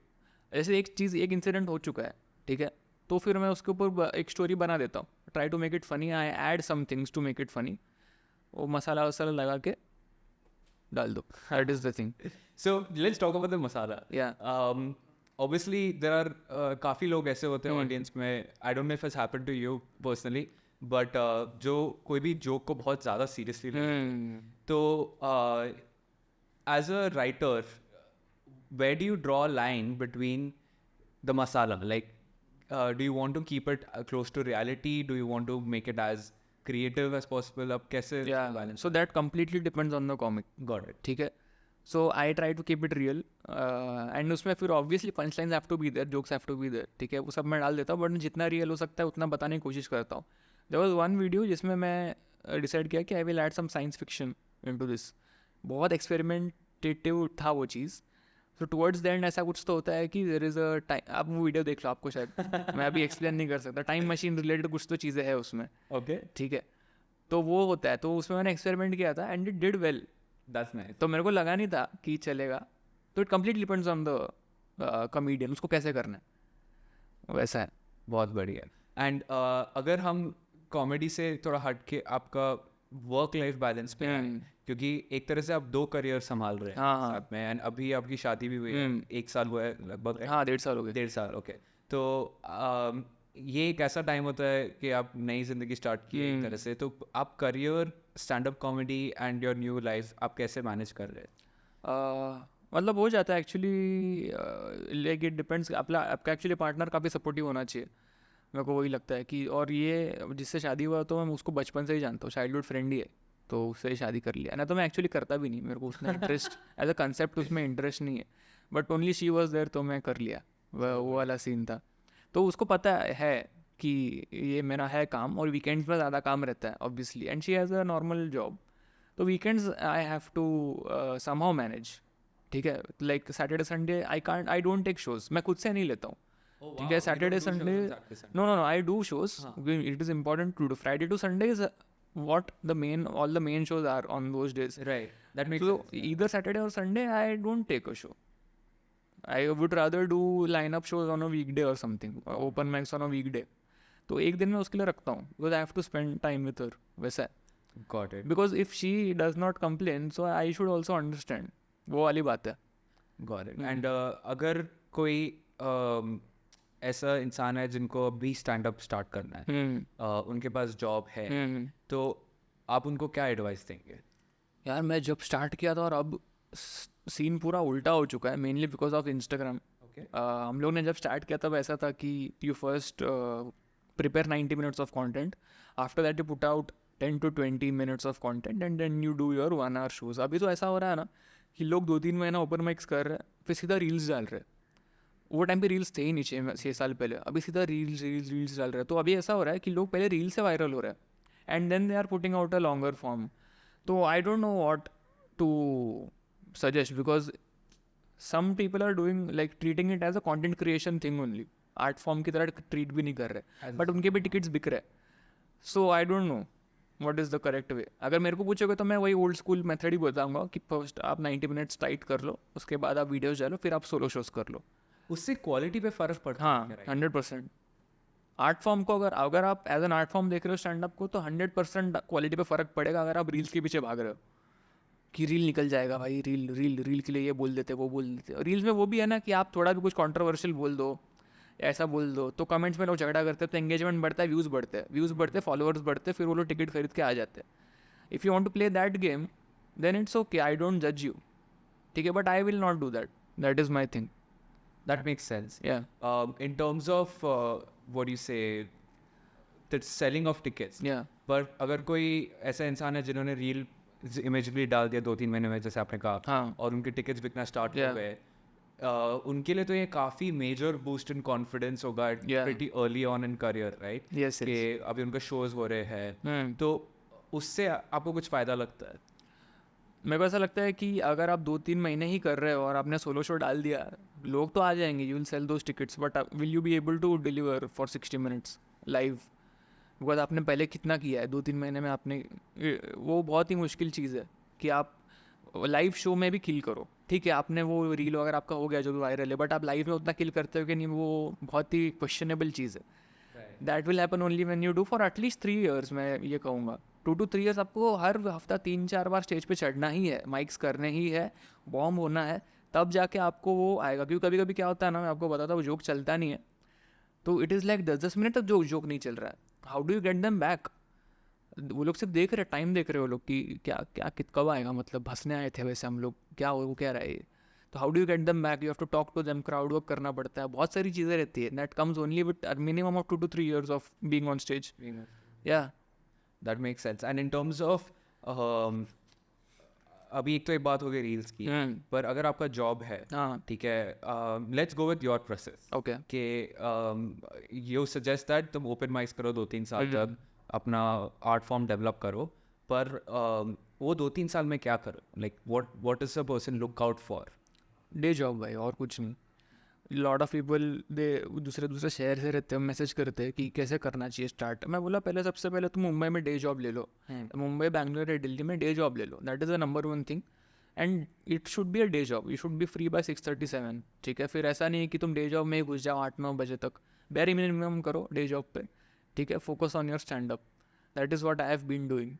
जैसे एक चीज़ एक इंसिडेंट हो चुका है, ठीक है, तो फिर मैं उसके ऊपर एक स्टोरी बना देता हूँ. Try to make it funny, I add some things to make it funny. वो मसाला वसाला लगा के डाल दो. That is the thing. So let's talk about the masala. Yeah. Obviously there are काफ़ी लोग ऐसे होते हैं ऑडियंस में. I don't know if it's happened to you personally, but जो कोई भी जोक को बहुत ज़्यादा सीरियसली तो as a writer, where do you draw a line between the masala? Like, do you want to keep it close to reality? Do you want to make it as creative as possible? अब कैसे Yeah. balance? So that completely depends on the comic. Got it. ठीक है. So I try to keep it real. And उसमें फिर obviously punch lines have to be there, jokes have to be there. ठीक है, वो सब मैं डाल देता हूँ, बट जितना रियल हो सकता है उतना बताने की कोशिश करता हूँ. देयर वाज वन वीडियो जिसमें मैं डिसाइड किया कि I will add some science fiction into this. बहुत एक्सपेरिमेंटेटिव था वो चीज़. सो टुवर्ड्स द एंड ऐसा कुछ तो होता है कि देयर इज़ अ टाइम. आप वो वीडियो देख लो, आपको शायद मैं अभी एक्सप्लेन नहीं कर सकता. टाइम मशीन रिलेटेड कुछ तो चीज़ें हैं उसमें. Okay. ठीक है, तो वो होता है. तो उसमें मैंने एक्सपेरिमेंट किया था and it did well. That's nice. तो मेरे को लगा नहीं था कि चलेगा. तो it completely depends on the comedian, उसको कैसे करना है, वैसा है. बहुत बढ़िया. एंड अगर हम कॉमेडी से थोड़ा हट के आपका वर्क लाइफ बैलेंस पे आएं, क्योंकि एक तरह से आप 2 करियर संभाल रहे हैं हाँ. साथ में. एंड अभी आपकी शादी भी हुई है, 1 साल हुआ है लगभग. हाँ 1.5 साल हो गए. 1.5 साल. ओके. तो ये एक ऐसा टाइम होता है कि आप नई जिंदगी स्टार्ट किए एक तरह से. तो आप career, stand up comedy and your new life आप कैसे मैनेज कर रहे हैं? मतलब हो जाता है एक्चुअली. Like it depends. आपका एक्चुअली पार्टनर काफ़ी सपोर्टिव होना चाहिए, मेरे को वही लगता है कि. और ये जिससे शादी हुआ तो मैं उसको बचपन से ही जानता हूँ, चाइल्डहुड फ्रेंड ही है, तो उससे ही शादी कर लिया ना. तो मैं एक्चुअली करता भी नहीं, मेरे को उसमें इंटरेस्ट एज अ कंसेप्ट उसमें इंटरेस्ट नहीं है. But only she was there तो मैं कर लिया. वो वाला सीन था. तो उसको पता है कि ये मेरा है काम, और वीकेंड्स में ज़्यादा काम रहता है obviously. And she has a normal job, तो weekends I have to somehow manage. ठीक है, like Saturday Sunday I don't take shows. मैं खुद से नहीं लेता हूँ. ठीक है, Saturday Sunday no I do shows. It is important to do. Friday to Sunday is what all the main shows are on those days. Right. That makes So sense. either Saturday or Sunday I don't take a show. I would rather do line-up shows on a weekday or something, open mics on a weekday. तो एक दिन मैं उसके लिए रखता हूँ because I have to spend time with her. वैसा है. Got it. Because if she does not complain, so I should also understand. वो वाली बात है. Got it. And अगर कोई ऐसा इंसान है जिनको अभी स्टैंड अप स्टार्ट करना है, उनके पास जॉब है, तो आप उनको क्या एडवाइस देंगे? यार मैं जब स्टार्ट किया था और अब सीन पूरा उल्टा हो चुका है, मेनली बिकॉज ऑफ इंस्टाग्राम. हम लोग ने जब स्टार्ट किया तब ऐसा था कि you first prepare 90 minutes of content, after that you put out 10 to 20 minutes of content and then you do your 1 hour shows. अभी तो ऐसा हो रहा है ना कि लोग 2-3 महीना ओपन माइक्स कर रहे हैं, फिर सीधा रील्स डाल रहे हैं. वो टाइम पे रील्स थे ही नहीं 6 साल पहले, अभी सीधा रील्स डाल रहे हैं. तो अभी ऐसा हो रहा है कि लोग पहले रील से वायरल हो रहे हैं and then they are putting out a longer form. तो I don't know what to suggest because some people are doing like treating it as a content creation thing only, art form की तरह treat भी नहीं कर रहे, but उनके भी tickets बिक रहे. So I don't know what is the correct way. अगर मेरे को पूछोगे तो मैं वही ओल्ड स्कूल मेथड ही बताऊंगा कि फर्स्ट आप 90 minutes टाइट कर लो, उसके बाद आप वीडियोज डालो, फिर आप सोलो शोज कर लो. उससे क्वालिटी पे फर्क पड़ता हाँ है right? 100%। आर्ट फॉर्म को अगर अगर आप एज एन आर्ट फॉर्म देख रहे हो स्टैंड अप को, तो 100% क्वालिटी पे फ़र्क पड़ेगा अगर आप रील्स के पीछे भाग रहे हो कि रील निकल जाएगा भाई, रील रील रील के लिए ये बोल देते वो बोल देते। रील्स में वो भी है ना कि आप थोड़ा भी कुछ कंट्रोवर्शियल बोल दो, ऐसा बोल दो, तो कमेंट्स में लोग झगड़ा करते हैं, तो एंगेजमेंट बढ़ता है, व्यूज़ बढ़ते हैं, फॉलोअर्स बढ़ते हैं, फिर वो लोग टिकट खरीद के आ जाते हैं। If you want to play that game then it's okay, I don't जज यू, ठीक है, but I will not do that, that is my thing. That makes sense. या In terms of what do you say, the selling of tickets. या पर अगर कोई ऐसा इंसान है जिन्होंने रील इमेजली डाल दिया 2-3 महीने में जैसे आपने कहा, हाँ और उनके टिकट्स बिकना स्टार्ट हो Yeah. गए, उनके लिए तो ये काफ़ी मेजर बूस्ट इन कॉन्फिडेंस होगा Yeah. Pretty early on in career, right? Yes कि अभी उनके शोज हो रहे हैं, तो उससे आपको कुछ फ़ायदा लगता है? मेरे को ऐसा लगता है कि अगर आप 2-3 महीने ही कर रहे हो और आपने सोलो शो डाल दिया, लोग तो आ जाएंगे, you will sell those tickets, but will you be able to deliver for 60 minutes live? Because आपने पहले कितना किया है 2-3 महीने में आपने, वो बहुत ही मुश्किल चीज़ है कि आप लाइव शो में भी किल करो। ठीक है, आपने वो रील वगैरह आपका हो गया जो भी वायरल है, बट आप लाइव में उतना किल करते हो कि नहीं, वो बहुत ही क्वेश्चनेबल चीज़ है। That will happen only when you do for at least 3 years, मैं ये कहूँगा 2 to 3 years आपको हर हफ्ता 3-4 बार स्टेज पे चढ़ना ही है, माइक्स करने ही है, बॉम्ब होना है, तब जाके आपको वो आएगा। क्योंकि कभी कभी क्या होता है ना, मैं आपको बताता हूँ, जोक चलता नहीं है, तो इट इज़ लाइक 10-10 मिनट तक जो जोक नहीं चल रहा है, how do you get them back? वो लोग सिर्फ देख रहे, टाइम देख रहे हो लोग कि क्या क्या कब आएगा, मतलब हंसने आए थे वैसे हम लोग, क्या हो वो कह रहा है ये, तो how do you get them back? You have to talk to them, crowd work करना पड़ता है, बहुत सारी चीज़ें रहती है, that comes only with minimum of 2 to 3 years of being on stage. या that makes sense. And in terms of अभी एक तो एक बात हो गई रील्स की, पर अगर आपका जॉब है, हाँ ठीक है, let's go with your process okay कि यू सजेस्ट दैट तुम ओपन माइक्स करो 2-3 साल तक, अपना आर्ट फॉर्म डेवलप करो, पर वो 2-3 साल में क्या करो? Like what is a person look out for? Day job भाई, और कुछ नहीं। लॉट ऑफ पीपल दे दूसरे शहर से रहते हैं, मैसेज करते हैं कि कैसे करना चाहिए स्टार्ट। मैं बोला पहले सबसे पहले तुम मुंबई में डे जॉब ले लो, मुंबई बैंगलोर या दिल्ली में डे जॉब ले लो, that is the number 1 thing, and it should be a day job, you should be free by 6:37, ठीक है? फिर ऐसा नहीं है कि तुम डे जॉब में ही घुस जाओ 8-9 बजे तक, वेरी मिनिमम करो डे जॉब पे, ठीक है? Focus on your stand up, that is what I have been doing.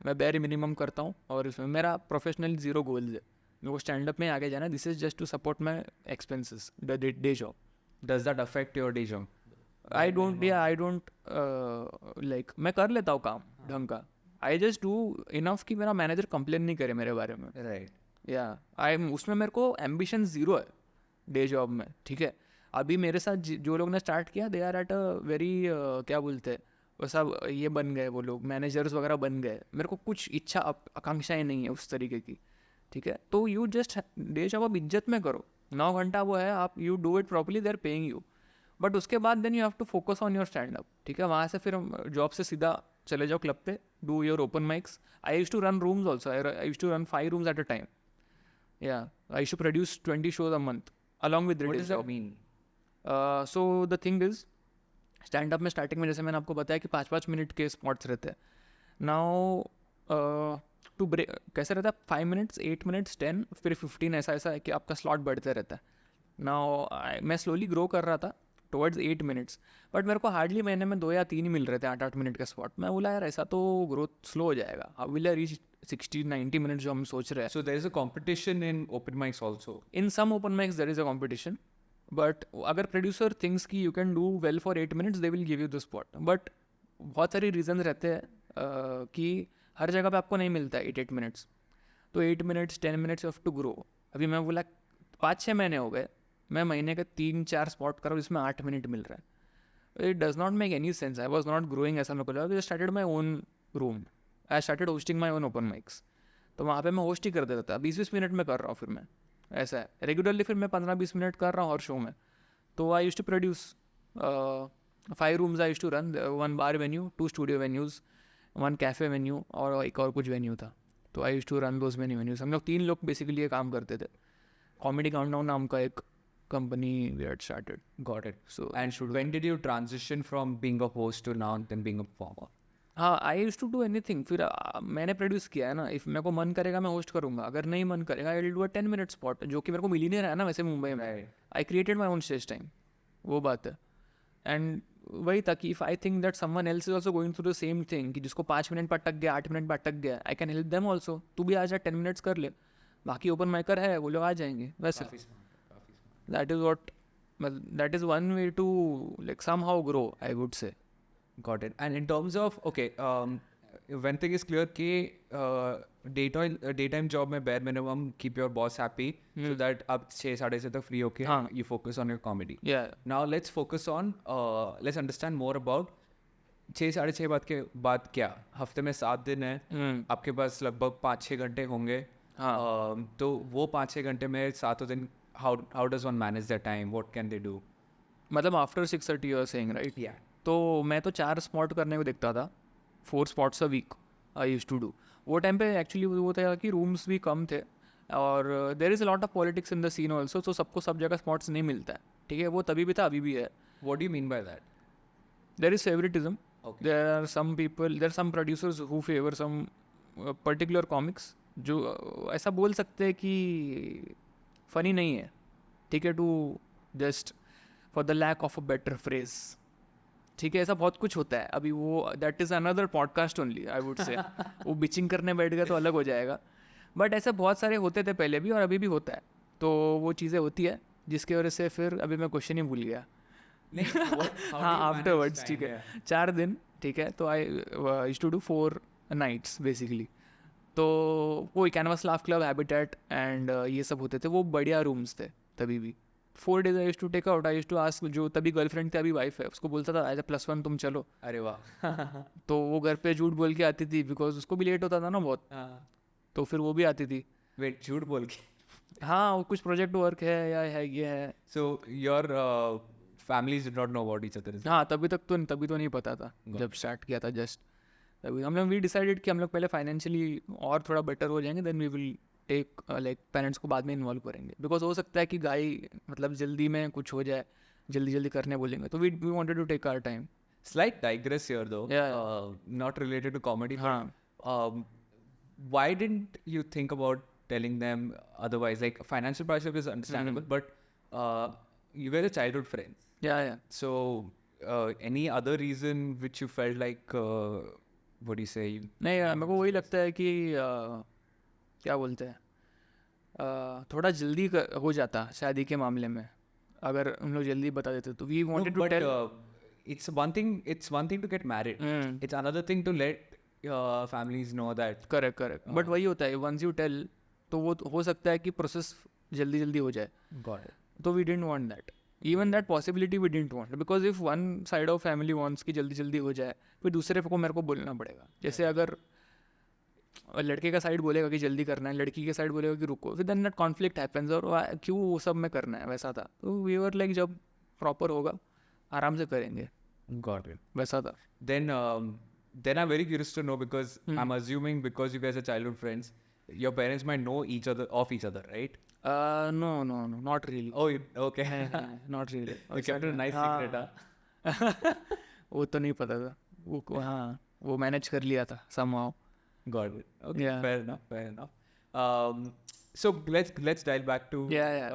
मैं वेरी मिनिमम करता हूँ, और इसमें मेरा प्रोफेशनल 0 गोल्स है, मेरे को स्टैंड अप में आगे जाना है, this is just to support my expenses, the day job. Does that affect your day job? I don't like, मैं कर लेता हूँ काम ढंग का, आई जस्ट डू इनफ कि मेरा मैनेजर कंप्लेन नहीं करे मेरे बारे में, राइट। या आई उसमें मेरे को एम्बिशन 0 है डे जॉब में, ठीक है? अभी मेरे साथ जो लोग ने स्टार्ट किया, they are at a very क्या बोलते हैं वो सब, ये बन गए वो लोग, मैनेजर्स वगैरह बन गए। मेरे को कुछ इच्छा आकांक्षाएं नहीं है उस तरीके की, ठीक है? तो यू जस्ट डे जॉब आप इज्जत में करो, 9 घंटा वो है, आप you do it properly, they are paying you, but उसके बाद then you have to focus on your stand up, ठीक है? वहाँ से फिर जॉब से सीधा चले जाओ क्लब पे, do your open mics. I use to run rooms also, I use to run 5 rooms at a time, yeah, I used to produce 20 shows a month along with What day does that job. mean? So the thing is, stand up में starting में जैसे मैंने आपको बताया कि 5-5 minute के spots रहते हैं। नाउ टू ब्रेक कैसे रहता है, 5 minutes, 8 minutes, 10, फिर 15, ऐसा है कि आपका स्लॉट बढ़ते रहता है। नाउ मैं स्लोली ग्रो कर रहा था टुवर्ड्स 8 minutes, बट मेरे को हार्डली महीने में 2 या 3 ही मिल रहे थे 8-8 मिनट का स्पॉट। मैं बोला यार ऐसा तो ग्रोथ स्लो हो जाएगा, how will I reach 60-90 minutes जो हम सोच रहे हैं। So there is a competition in open mics also. In some open mics there is a competition, but अगर प्रोड्यूसर थिंक्स कि you can do well for 8 minutes, they will give you the spot, but बहुत सारे reason रहते हैं कि हर जगह पे आपको नहीं मिलता है 8 minutes, तो 8 minutes 10 minutes of to grow. अभी मैं बोला 5-6 महीने हो गए, मैं महीने के 3-4 स्पॉट कर रहा हूँ जिसमें 8 minute मिल रहा है। It does not make any sense, I was not growing, ऐसा मेरे को लगा। I started my own room, I started hosting my own open mics, तो वहाँ पे मैं होस्ट ही कर देता था, 20-20 मिनट में कर रहा हूँ फिर मैं, ऐसा है रेगुलरली। फिर मैं 15-20 मिनट कर रहा हूँ हर शो में, तो I use to produce 5 rooms I use to run, 1 bar venue, 2 studio venues, 1 cafe venue, और एक और कुछ वेन्यू था, तो I use to run those many venues. हम लोग 3 लोग बेसिकली ये काम करते थे। कॉमेडी काउंटडाउन नाम का एक company we had started. Got it. So And when did you transition from being a host to now then being a performer? हाँ, आई यूज टू डू एनीथिंग। फिर मैंने प्रोड्यूस किया है ना, इफ मेरे को मन करेगा मैं होस्ट करूंगा, अगर नहीं मन करेगा I will do a 10 minute spot, जो कि मेरे को मिल ही नहीं रहा है ना वैसे मुंबई में। I created my own stage time, वो बात है। एंड वही था कि if I think that someone else is also going through the same thing, कि जिसको 5 मिनट पर अटक गया, 8 मिनट पर अटक गया, I can help them also. तू भी आ जा, 10 मिनट्स कर ले, बाकी ओपन माइकर है वो लोग आ जाएंगे वैसे। That is what, that is one way to like somehow grow, I would say. Got it. And in terms of, okay, one thing is clear कि daytime job में bare minimum keep your boss happy so that आप 6-6:30 तक free होके हाँ. you focus on your comedy. Yeah. Now let's focus on, let's understand more about 6-6:30 बाद क्या हफ्ते में 7 दिन है, आपके पास लगभग 5-6 घंटे होंगे। तो वो 5-6 घंटे में 7 दिन how does one manage their time? What can they do? मतलब after 6:30 you are saying, right? Yeah. तो मैं तो 4 स्पॉट करने को देखता था, 4 spots a week I use to do. वो टाइम पे एक्चुअली वो था कि रूम्स भी कम थे, और there is a lot of politics in the scene also, तो सबको सब जगह स्पॉट्स नहीं मिलता है, ठीक है? वो तभी भी था, अभी भी है। What do you mean by that? There is favouritism, Okay. There are some people, there some producers who favour some particular comics, जो ऐसा बोल सकते हैं कि फ़नी नहीं है, ठीक है? To just for the lack of a better phrase, ठीक है? ऐसा बहुत कुछ होता है। अभी वो that is another podcast only, I would say. वो बिचिंग करने बैठ गया तो अलग हो जाएगा, बट ऐसे बहुत सारे होते थे पहले भी और अभी भी होता है। तो वो चीज़ें होती है जिसकी वजह से फिर अभी मैं क्वेश्चन ही भूल गया। हाँ, आफ्टरवर्ड्स, ठीक है, 4 दिन, ठीक है? तो I used to do 4 nights basically. तो वो Canvas Laugh Club, Habitat and ये सब होते थे, वो बढ़िया रूम्स थे तभी भी। 4 days I used to take out, I used to ask, जो तभी गर्लफ्रेंड थी अभी वाइफ है, उसको बोलता था एज अ +1 तुम चलो। अरे वाह। तो वो घर पे झूठ बोल के आती थी, बिकॉज उसको भी लेट होता था ना बहुत, तो फिर वो भी आती थी। वेट, झूठ बोल के? हाँ, वो कुछ प्रोजेक्ट वर्क है या है ये है। So your families did not know about each other? हाँ, तभी तो नहीं पता था जब स्टार्ट किया था जस्ट। तभी हम लोग वी डिसाइडेड कि हम लोग पहले फाइनेंशियली और थोड़ा बेटर हो जाएंगे, then we will take like parents को बाद में इन्वॉल्व करेंगे, बिकॉज हो सकता है कि गाय मतलब जल्दी में कुछ हो जाए, जल्दी करने बोलेंगे, तो we wanted to take our time. Slight digress here though. Yeah. Not related to comedy. हाँ, Why didn't you think about telling them otherwise? Like financial pressure is understandable, but you were a childhood friends. या So any other reason which you felt like, what do you say? नहीं, मेरे को वही लगता है कि क्या बोलते हैं, थोड़ा जल्दी हो जाता शादी के मामले में, अगर हम लोग जल्दी बता देते तो। We wanted to but tell. it's one thing. It's one thing to get married. It's another thing to let families know that. Correct, but वही होता है, वंस यू टेल तो वो हो सकता है कि प्रोसेस जल्दी हो जाए, Got it. तो we didn't want that, even that possibility we didn't want, because if one side of family wants कि जल्दी हो जाए, फिर दूसरे को मेरे को बोलना पड़ेगा। जैसे अगर लड़के का साइड बोलेगा कि जल्दी करना है, लड़की के साइड बोलेगा कि रुको, फिर देन दैट कॉन्फ्लिक्ट हैपेंस, और क्यों वो सब में करना है, वैसा था। तो वी वर लाइक जब प्रॉपर होगा आराम से करेंगे, Got it. वैसा था। Then I'm very curious to know, because I'm assuming because you guys are childhood friends, your parents might know each other, right? No, not really. Oh, okay. Not really. You kept it a nice secret, huh? वो तो नहीं पता था वो, हाँ, वो manage कर लिया था somehow। Got it. Okay, Yeah. fair enough. So let's dial back to yeah.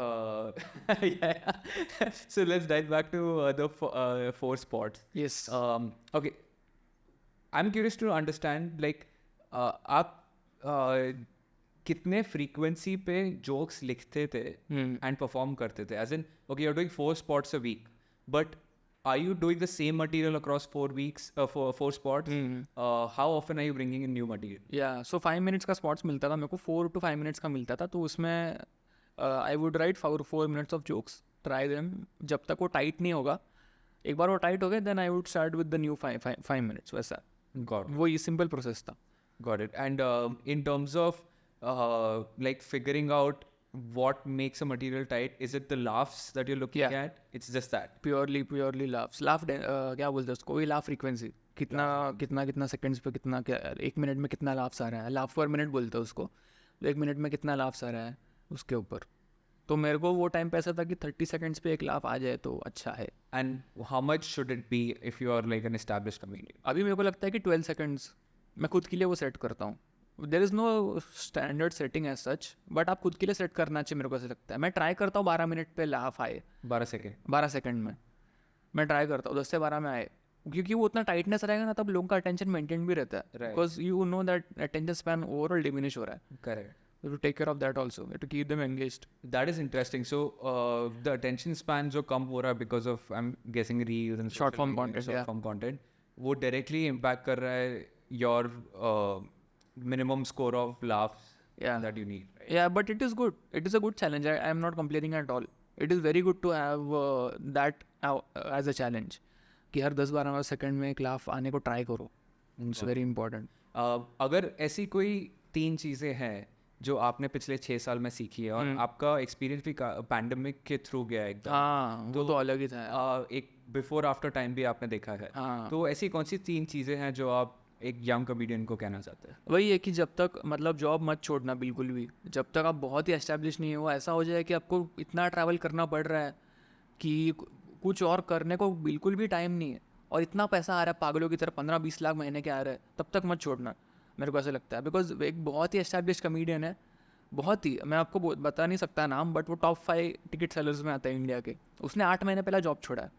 So let's dial back to the 4 spots. Yes. Okay, I'm curious to understand, like, आप कितने frequency पे jokes लिखते थे and perform करते थे? As in, okay, you're doing 4 spots a week, but are you doing the same material across 4 weeks, 4 spots? How often are you bringing in new material? या सो 5 minutes का spots मिलता था मेरे को, 4 to 5 मिनट्स का मिलता था, तो उसमें I would write 4 minutes of jokes, try them, जब तक वो टाइट नहीं होगा। एक बार वो टाइट हो गए, then I would start with the new 5 minutes, वैसा। Got it. वो ये सिंपल प्रोसेस था। Got it. And in terms of like figuring out what makes a material tight, is it the laughs that you're looking Yeah. at? It's just that. Purely laugh क्या बोलते हैं उसको, वही laugh frequency, कितना seconds पे कितना, क्या 1 minute में कितना लाफ्स आ रहा है, लाफ पर मिनट बोलते हैं उसको, तो 1 मिनट में कितना लाफ्स आ रहा है उसके ऊपर। तो मेरे को वो टाइम पे ऐसा था कि 30 सेकंड्स पे एक लाफ आ जाए तो अच्छा है. And how much should it be if you are like an established comedian? अभी मेरे को लगता है कि 12 सेकंड्स मैं खुद के लिए वो सेट करता हूँ. There is no standard setting as such, but आप खुद के लिए सेट करना चाहिए, मेरे को ऐसा लगता है. मैं ट्राई करता हूँ 12 मिनट पे लाफ आए, 12 सेकेंड. 12 सेकंड में मैं ट्राई करता हूँ 10 से 12 में आए, क्योंकि वो उतना टाइटनेस रहेगा ना तब लोगों का अटेंशन मेंटेन भी रहता है. Right. Because you know that attention span overall diminish हो रहा है. Correct. To take care of that also, to keep them engaged. That is interesting. So the attention span जो कम हो रहा है because of I'm guessing reels and Short social form media, content, short yeah. form content, वो directly impact कर रहा है your minimum score of laughs Yeah. that you need. Right? Yeah, but it is good. It is a good challenge. I am not complaining at all. It is very good to have that as a challenge. कि हर 10-12 second में एक laugh आने को try करो. It's very important. अगर ऐसी कोई 3 चीज़ें हैं जो आपने पिछले 6 साल में सीखी है और आपका एक्सपीरियंस भी पैंडमिक के थ्रू गया है एकदम, हाँ, वो तो अलग ही था. एक बिफोर आफ्टर टाइम भी आपने देखा है. हाँ. तो ऐसी कौन सी 3 चीज़ें हैं जो आप एक यंग कॉमेडियन को कहना चाहते हैं? वही है कि जब तक मतलब जॉब मत छोड़ना बिल्कुल भी. जब तक आप बहुत ही एस्टेब्लिश नहीं हो, ऐसा हो जाए कि आपको इतना ट्रैवल करना पड़ रहा है कि कुछ और करने को बिल्कुल भी टाइम नहीं है और इतना पैसा आ रहा है पागलों की तरह, 15-20 लाख महीने के आ रहे हैं, तब तक मत छोड़ना. मेरे को ऐसा लगता है. बिकॉज एक बहुत ही एस्टेब्लिश कॉमेडियन है, बहुत ही, मैं आपको बता नहीं सकता नाम, बट वो टॉप 5 टिकट सेलर्स में आता है इंडिया के. उसने 8 महीने पहले जॉब छोड़ा है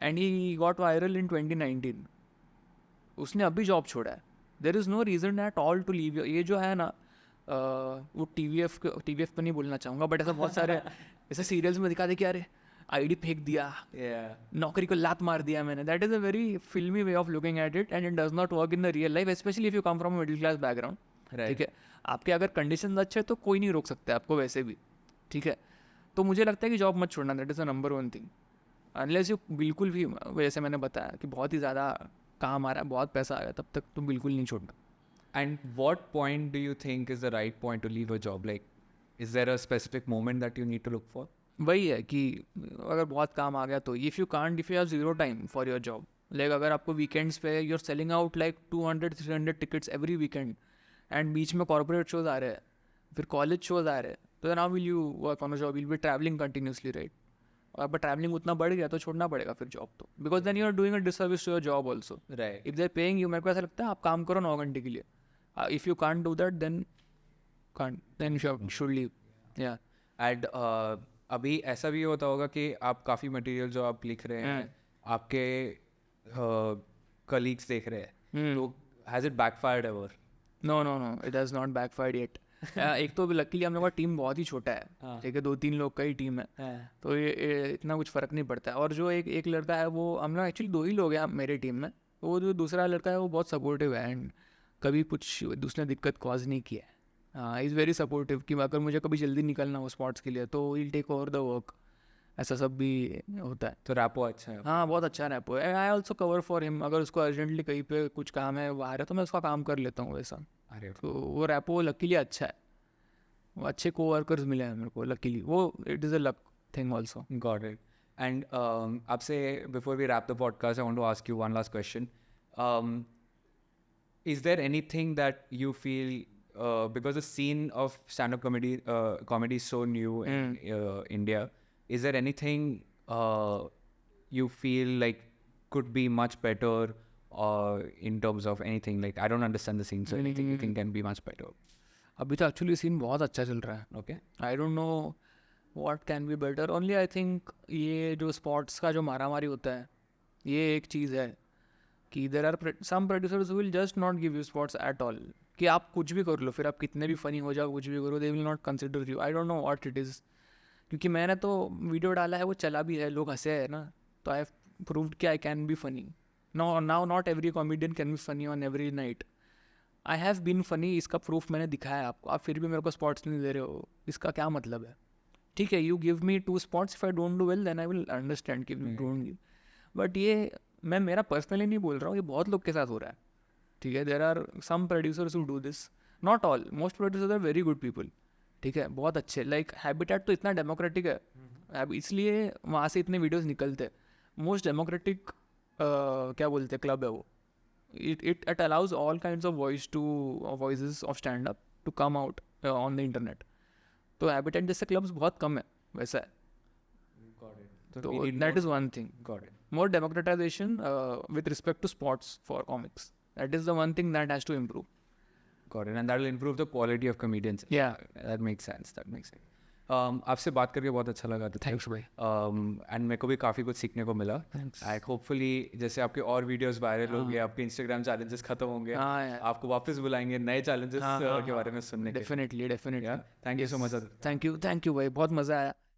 and he got viral in 2019. उसने अभी जॉब छोड़ा है. There is no reason at all to leave. ये जो है ना वो टीवीएफ पे नहीं बोलना चाहूँगा, बट ऐसा बहुत सारे ऐसे सीरियल्स में दिखा दे कि अरे आईडी फेंक दिया, नौकरी को लात मार दिया मैंने. दैट इज़ अ वेरी फिल्मी way of looking at it and it does not work in the real life, specially if you come from middle class background. ठीक है, आपके अगर कंडीशन अच्छे तो कोई नहीं रोक सकता है आपको वैसे भी. ठीक है, तो मुझे लगता है कि जॉब मत छोड़ना. That is the number 1 thing. Unless you बिल्कुल भी, वैसे मैंने बताया कि बहुत ही ज़्यादा काम आ रहा है, बहुत पैसा आ रहा है, तब तक तुम बिल्कुल नहीं छोड़ना. And what point do you think is the right point to leave a job? Like, is there a specific moment that you need to look for? वही है कि अगर बहुत काम आ गया तो if you have zero time for your job, like अगर आपको वीकेंड्स पे you are selling out like 200-300 tickets every weekend and बीच में कॉर्पोरेट शोज आ रहे हैं, फिर कॉलेज शोज आ रहे हैं, तो now will you work on a job? Will be travelling continuously, right? और बट ट्रैवलिंग उतना बढ़ गया तो छोड़ना पड़ेगा फिर जॉब तो, because then you are doing a disservice to your job also. Right. If they are paying you, मेरे को ऐसा लगता है आप काम करो 9 घंटे के लिए. If you can't do that then you should leave. या And अभी ऐसा भी होता होगा कि आप काफ़ी मटेरियल जो आप लिख रहे हैं आपके कलीग्स देख रहे हैं, तो has it backfired ever? No, it has not backfired yet. एक तो लकीली हम लोग का टीम बहुत ही छोटा है. ठीक है, 2-3 लोग का ही टीम है, तो ये इतना कुछ फ़र्क नहीं पड़ता है. और जो एक लड़का है वो, हम लोग एक्चुअली 2 ही लोग हैं मेरे टीम में. वो जो दूसरा लड़का है वो बहुत सपोर्टिव है एंड कभी कुछ उसने दिक्कत कॉज नहीं किया है. इज़ वेरी सपोर्टिव कि अगर मुझे कभी जल्दी निकलना हो स्पॉट्स के लिए तो will take over the work. ऐसा सब भी होता है. तो रैपो अच्छा है. हाँ, बहुत अच्छा रैपो है. I also cover for him. अगर उसको अर्जेंटली कहीं पे कुछ काम है बाहर है तो मैं उसका काम कर लेता हूँ वैसा. अरे तो वो रैपो लकीली अच्छा है. वो अच्छे कोवर्कर्स मिले हैं मेरे को लकीली. वो it is a luck thing also. Got it. And आपसे before we wrap the podcast, I want to ask you one last question. Is there anything that you feel because the scene of stand-up comedy is so new in India, is there anything you feel like could be much better in terms of anything? Like, I don't understand the scene, so anything you think can be much better? अभी तो actually scene बहुत अच्छा चल रहा है. Okay. I don't know what can be better. Only I think ये जो spots का जो मारामारी होता है, ये एक चीज़ है कि there are some producers will just not give you spots at all. कि आप कुछ भी कर लो, फिर आप कितने भी फनी हो जाओ, कुछ भी करो, दे will not consider you. I don't know what it is. क्योंकि मैंने तो वीडियो डाला है, वो चला भी है, लोग हंसे है ना, तो आई हैव प्रूव्ड कि I can be funny. Now not every comedian can be funny on every night. I have been funny, इसका प्रूफ मैंने दिखाया आपको. आप फिर भी मेरे को स्पॉट्स नहीं दे रहे हो, इसका क्या मतलब है? ठीक है, you give me 2 spots, if I don't do well then I will understand कि यू डोंट गिव. बट ये मैं मेरा पर्सनली नहीं बोल रहा हूँ, ये बहुत लोग के साथ हो रहा है. ठीक है, there are some producers who do this, not all. Most producers are very good people. ठीक है, बहुत अच्छे. लाइक हैबिटेट तो इतना डेमोक्रेटिक है, इसलिए वहाँ से इतने वीडियोज़ निकलते. मोस्ट डेमोक्रेटिक क्या बोलते हैं क्लब है वो. It allows all kinds of voices of stand-up to come out on the internet. तो हैबिटेट जैसे क्लब्स बहुत कम है वैसा है. तो that is one thing. Got it. More democratization with respect to sports for comics. That is the one thing that has to improve. Got it. And that will improve the quality of comedians. Yeah. That makes sense. That makes sense. आपसे बात करके बहुत अच्छा लगा. Thanks, bhai. And मेरे को भी काफ़ी कुछ सीखने को मिला. Thanks. आई होपफुली जैसे आपके और वीडियोस वायरल हो गए, आपके इंस्टाग्राम चैलेंजेस खत्म होंगे, हाँ, yeah. आपको वापस बुलाएंगे नए चैलेंजेस के बारे में सुनने के. Definitely. Thank you so much. Thank you, भाई. बहुत मजा आया.